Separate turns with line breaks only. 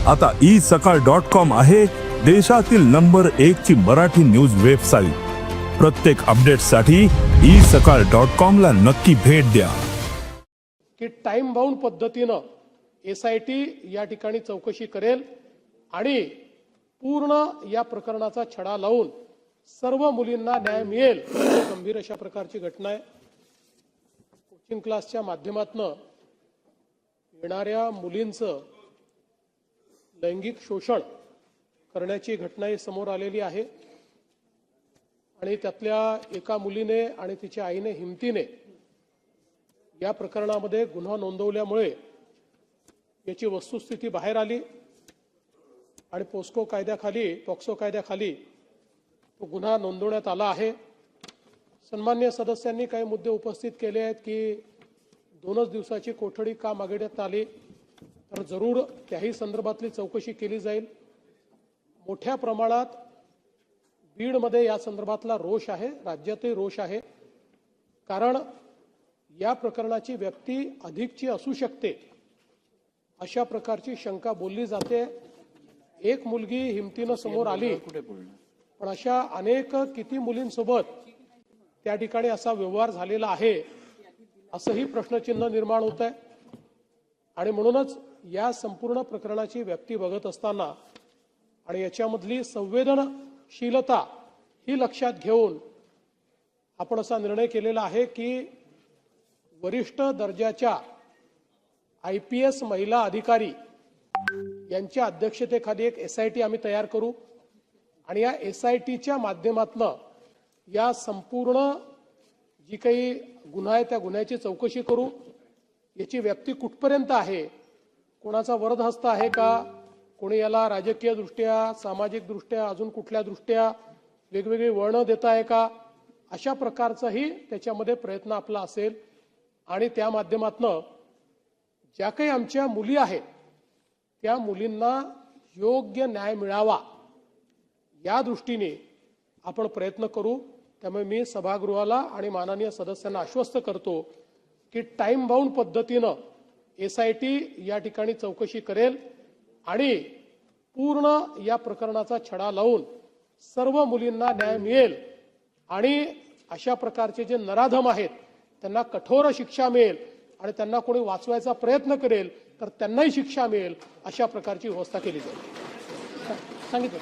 आता isakal.com आहे देशातील नंबर 1 ची मराठी न्यूज वेबसाईट। प्रत्येक अपडेटसाठी isakal.com ला नक्की भेट द्या।
की टाइम बाउंड पद्धतीने एसआयटी या ठिकाणी चौकशी करेल आणि पूर्ण या प्रकरणाचा छडा लावून सर्व मुलींना न्याय मिळेल। गंभीर अशा प्रकारची घटना आहे। कोचिंग क्लासच्या माध्यमातून येणाऱ्या मुलींचं लैंगिक शोषण करण्याची घटना समोर आलेली आहे आणि त्यातल्या एका मुलीने आणि तिच्या आईने हिमतीने या प्रकरणामध्ये गुन्हा नोंदवल्यामुळे याची वस्तुस्थिती बाहेर आली आणि पॉक्सो कायद्याखाली तो गुन्हा नोंदवण्यात आला आहे। सन्मान्य सदस्यांनी काही मुद्दे उपस्थित केले आहेत की 2च दिवसाची कोठडी का मागण्यात आली, तर जरूर त्याही संदर्भातली चौकशी केली जाईल। मोठ्या प्रमाणात बीडमध्ये या संदर्भातला रोष आहे, राज्यातही रोष आहे, कारण या प्रकरणाची व्यक्ती अधिकची असू शकते अशा प्रकारची शंका बोलली जाते। एक मुलगी हिमतीनं समोर आली, पण अशा अनेक किती मुलींसोबत त्या ठिकाणी असा व्यवहार झालेला आहे असंही प्रश्नचिन्ह निर्माण होत आहे। आणि म्हणूनच या संपूर्ण प्रकरणाची व्याप्ती बघत असताना आणि याच्यामधली संवेदनशीलता ही लक्षात घेऊन आपण असा निर्णय केलेला आहे की वरिष्ठ दर्जाच्या IPS महिला अधिकारी यांच्या अध्यक्षतेखाली एक SIT आम्ही तयार करू आणि या SITच्या माध्यमातून या संपूर्ण जी काही गुन्हा आहे त्या गुन्ह्याची चौकशी करू। याची व्याप्ती कुठपर्यंत आहे, कोणाचा वरदहस्त आहे का, कोणी याला राजकीय दृष्ट्या, सामाजिक दृष्ट्या, अजून कुठल्या दृष्ट्या वेगवेगळी वळणं देत आहे का, अशा प्रकारचाही त्याच्यामध्ये प्रयत्न आपला असेल। आणि त्या माध्यमातून ज्या काही आमच्या मुली आहेत त्या मुलींना योग्य न्याय मिळावा या दृष्टीने आपण प्रयत्न करू। त्यामुळे मी सभागृहाला आणि माननीय सदस्यांना आश्वस्त करतो की टाइम बाउंड पद्धतीने SIT या ठिकाणी चौकशी करेल आणि पूर्ण या प्रकरणाचा छडा लावून सर्व मुलींना न्याय मिळेल आणि अशा प्रकारचे जे नराधम आहेत त्यांना कठोर शिक्षा मिळेल आणि त्यांना कोणी वाचवायचा प्रयत्न करेल तर त्यांनाही शिक्षा मिळेल अशा प्रकारची व्यवस्था केली जाईल। सांगितलं।